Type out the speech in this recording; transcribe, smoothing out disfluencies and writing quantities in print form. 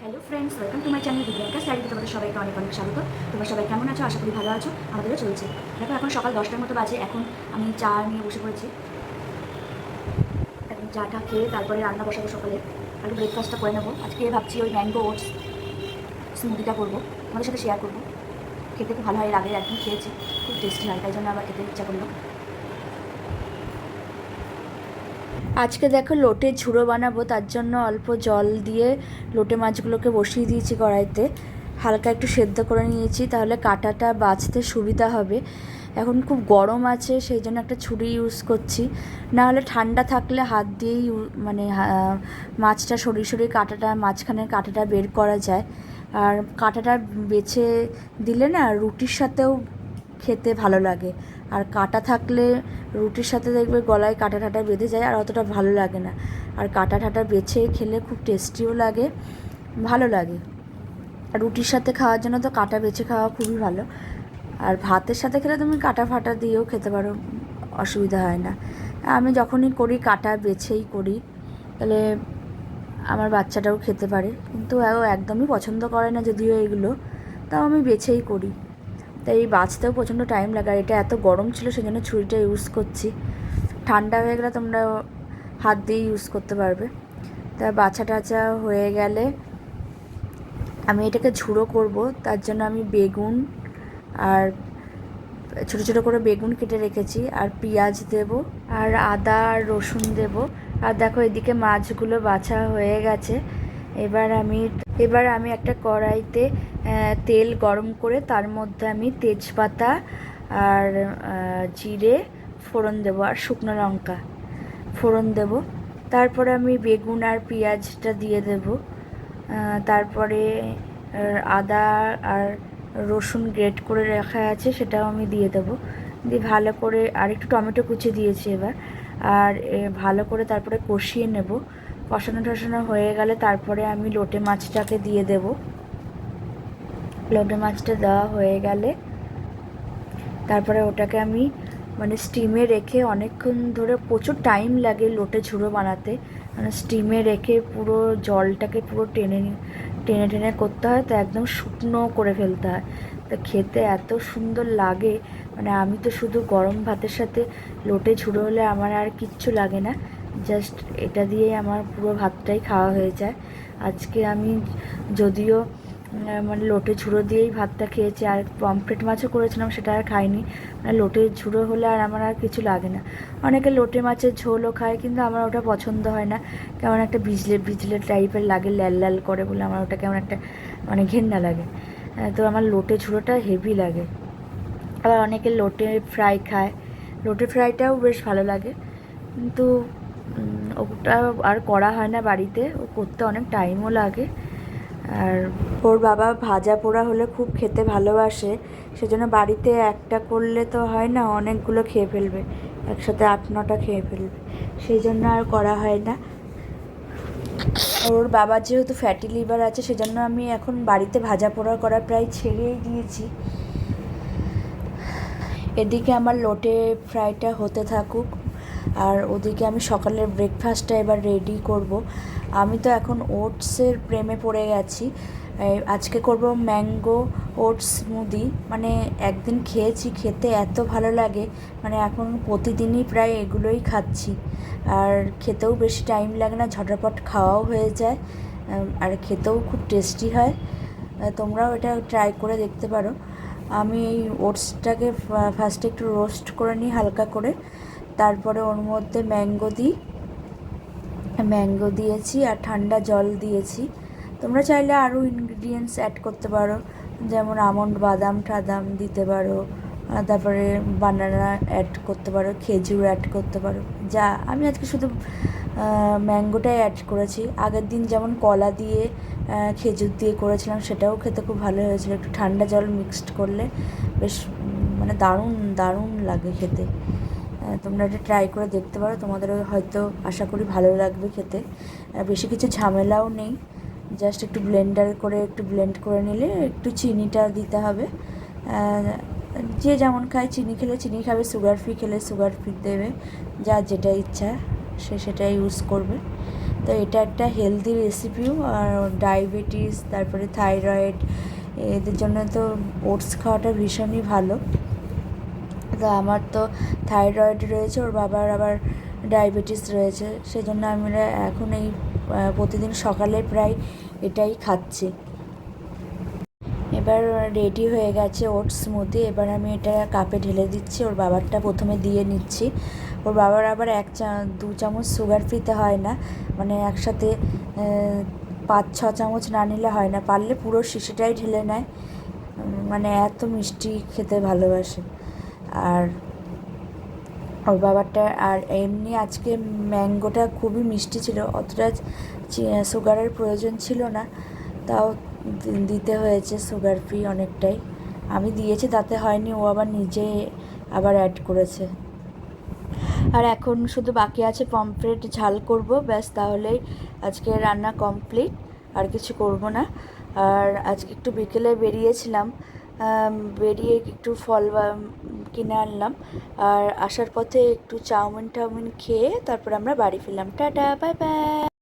Hello friends, welcome to my channel ভিডিওটা স্টাডিতে তোমাদের সবাইকে অনেক অনেক স্বাগত। তোমরা সবাই কেমন আছো? আশা করি ভালো আছো। আমাদেরও চলছে। দেখো, এখন সকাল 10টার মতো বাজে। এখন আমি চা নিয়ে বসে পড়েছি। এখন চাটা খেয়ে তারপরে রান্না বসাবো। সকালে একটু ব্রেকফাস্টটা করে নেবো। আজকে ভাবছি ওই ম্যাঙ্গো ওটস স্মুদিটা করবো, তোমাদের সাথে শেয়ার করবো। খেতে খুব ভালো হয়, এর আগে একদিন খেয়েছি, খুব টেস্টি হয়, তাই জন্য আবার খেতে ইচ্ছা করলো। আজকে দেখো লোটে ঝুড়ো বানাবো, তার জন্য অল্প জল দিয়ে লোটে মাছগুলোকে বসিয়ে দিয়েছি কড়াইতে। হালকা একটু সেদ্ধ করে নিয়েছি, তাহলে কাঁটাটা বাছতে সুবিধা হবে। এখন খুব গরম আছে, সেই জন্য একটা ছুরি ইউজ করছি। না হলে ঠান্ডা থাকলে হাত দিয়েই মানে মাছটা সরিয়ে সরিয়ে কাঁটাটা, মাঝখানের কাঁটাটা বের করা যায়। আর কাঁটাটা বেছে দিলে না রুটির সাথেও খেতে ভালো লাগে। আর কাঁটা থাকলে রুটির সাথে দেখবে গলায় কাঁটা ঠাটা বেঁধে যায়, আর অতটা ভালো লাগে না। আর কাঁটা ঠাটা বেছে খেলে খুব টেস্টিও লাগে, ভালো লাগে। আর রুটির সাথে খাওয়ার জন্য তো কাঁটা বেছে খাওয়া খুবই ভালো। আর ভাতের সাথে খেলে তুমি কাঁটা ফাটা দিয়েও খেতে পারো, অসুবিধা হয় না। আমি যখনই করি কাঁটা বেছেই করি, তাহলে আমার বাচ্চাটাও খেতে পারে। কিন্তু ও একদমই পছন্দ করে না যদিও এগুলো, তাও আমি বেছেই করি। তাই এই বাছতেও প্রচণ্ড টাইম লাগে। আর এটা এত গরম ছিল, সেই জন্য ছুরিটা ইউজ করছি। ঠান্ডা হয়ে গেলে তোমরা হাত দিয়ে ইউজ করতে পারবে। তা বাছা টাছা হয়ে গেলে আমি এটাকে ঝুড়ো করব। তার জন্য আমি বেগুন আর ছোটো ছোটো করে বেগুন কেটে রেখেছি, আর পেঁয়াজ দেব, আর আদা আর রসুন দেব। আর দেখো এদিকে মাছগুলো বাছা হয়ে গেছে। এবার আমি একটা কড়াইতে তেল গরম করে তার মধ্যে আমি তেজপাতা আর জিরে ফোড়ন দেবো, আর শুকনো লঙ্কা ফোড়ন দেব। তারপরে আমি বেগুন আর পেঁয়াজটা দিয়ে দেব। তারপরে আদা আর রসুন গ্রেট করে রাখা আছে, সেটাও আমি দিয়ে দেবো। দিয়ে ভালো করে, আর একটু টমেটো কুচি দিয়েছি এবার। আর ভালো করে তারপরে কষিয়ে নেব। কষানো টষানো হয়ে গেলে তারপরে আমি লোটে মাছটাকে দিয়ে দেব। লোটে মাছটা দেওয়া হয়ে গেলে তারপরে ওটাকে আমি মানে স্টিমে রেখে অনেকক্ষণ ধরে, প্রচুর টাইম লাগে লোটে ঝুড়ো বানাতে, মানে স্টিমে রেখে পুরো জলটাকে পুরো টেনে টেনে টেনে করতে হয়, তো একদম শুকনো করে ফেলতে হয়। তা খেতে এত সুন্দর লাগে, মানে আমি তো শুধু গরম ভাতের সাথে লোটে ঝুড়ো হলে আমার আর কিচ্ছু লাগে না, জাস্ট এটা দিয়েই আমার পুরো ভাতটাই খাওয়া হয়ে যায়। আজকে আমি যদিও মানে লোটে ঝুড়ো দিয়েই ভাতটা খেয়েছি, আর পমফ্রেট মাছও করেছিলাম, সেটা আর খাইনি। মানে লোটে ঝুড়ো হলে আর আমার আর কিছু লাগে না। অনেকে লোটে মাছের ঝোলও খায়, কিন্তু আমার ওটা পছন্দ হয় না। কেমন একটা ভিজলে ভিজলে টাইপের লাগে, লাল লাল করে বলে আমার ওটা কেমন একটা মানে ঘেন্না লাগে। তো আমার লোটে ঝুড়োটা হেভি লাগে। আবার অনেকে লোটে ফ্রাই খায়, লোটে ফ্রাইটাও বেশ ভালো লাগে, কিন্তু ওটা আর করা হয় না বাড়িতে, ও করতে অনেক টাইমও লাগে। আর ওর বাবা ভাজা পোড়া হলে খুব খেতে ভালোবাসে, সেজন্য বাড়িতে একটা করলে তো হয় না, অনেকগুলো খেয়ে ফেলবে, একসাথে 8-9টা খেয়ে ফেলবে, সেই জন্য আর করা হয় না। ওর বাবার যেহেতু ফ্যাটি লিভার আছে, সেজন্য আমি এখন বাড়িতে ভাজা পোড়া করা প্রায় ছেড়েই দিয়েছি। এদিকে আমার লোটে ফ্রাইটা হতে থাকুক, আর ওদিকে আমি সকালের ব্রেকফাস্টটা এবার রেডি করব। আমি তো এখন ওটসের প্রেমে পড়ে গেছি। আজকে করব ম্যাঙ্গো ওটস স্মুদি। মানে একদিন খেয়েছি, খেতে এত ভালো লাগে, মানে এখন প্রতিদিনই প্রায় এগুলোই খাচ্ছি। আর খেতেও বেশি টাইম লাগে না, ঝটপট খাওয়াও হয়ে যায়, আর খেতেও খুব টেস্টি হয়। তোমরাও এটা ট্রাই করে দেখতে পারো। আমি এই ওটসটাকে ফার্স্টে একটু রোস্ট করে নিই হালকা করে, তারপরে ওর মধ্যে ম্যাঙ্গো দিয়েছি আর ঠান্ডা জল দিয়েছি। তোমরা চাইলে আরও ইনগ্রিডিয়েন্টস অ্যাড করতে পারো, যেমন আমন্ড, বাদাম টাদাম দিতে পারো, তারপরে বানানা অ্যাড করতে পারো, খেজুর অ্যাড করতে পারো। যা আমি আজকে শুধু ম্যাঙ্গোটাই অ্যাড করেছি। আগের দিন যেমন কলা দিয়ে খেজুর দিয়ে করেছিলাম, সেটাও খেতে খুব ভালো হয়েছিল। একটু ঠান্ডা জল মিক্সড করলে বেশ মানে দারুণ দারুণ লাগে খেতে। তোমরা এটা ট্রাই করে দেখতে পারো, তোমাদেরও হয়তো আশা করি ভালো লাগবে খেতে। বেশি কিছু ঝামেলাও নেই, জাস্ট একটু ব্লেন্ড করে নিলে একটু চিনিটা দিতে হবে। যে যেমন খায়, চিনি খেলে চিনি খাবে, সুগার ফ্রি খেলে সুগার ফ্রি দেবে, যার যেটা ইচ্ছা সে সেটা ইউজ করবে। তো এটা একটা হেলদি রেসিপিও, আর ডায়াবেটিস, তারপরে থাইরয়েড, এদের জন্য তো ওটস খাওয়াটা ভীষণই ভালো। তো আমার তো থাইরয়েড রয়েছে, ওর বাবার আবার ডায়াবেটিস রয়েছে, সেজন্য আমরা এখন এই প্রতিদিন সকালে প্রায় এটাই খাচ্ছি। এবার রেডি হয়ে গেছে ওটস স্মুদি। এবার আমি এটা কাপে ঢেলে দিচ্ছি, ওর বাবারটা প্রথমে দিয়ে নিচ্ছি। ওর বাবার আবার 2 চামচ সুগার ফ্রিতে হয় না, মানে একসাথে 5-6 চামচ না নিলে হয় না, পারলে পুরো শিশিটাই ঢেলে নেয়, মানে এত মিষ্টি খেতে ভালোবাসে। আর ওর বাবারটা, আর এমনি আজকে ম্যাঙ্গোটা খুবই মিষ্টি ছিল, অতটা সুগারের প্রয়োজন ছিল না, তাও দিতে হয়েছে সুগার ফ্রি অনেকটাই। আমি দিয়েছি তাতে হয়নি, ও আবার নিজে আবার অ্যাড করেছে। আর এখন শুধু বাকি আছে পমফ্রেট ঝাল করব, ব্যাস, তাহলেই আজকে রান্না কমপ্লিট, আর কিছু করব না। আর আজকে একটু বিকেলে বেরিয়েছিলাম, বেরিয়ে একটু ফল কিনে আনলাম, আর আসার পথে একটু চাউমিন খেয়ে তারপর আমরা বাড়ি ফিরলাম। Tata, bye bye.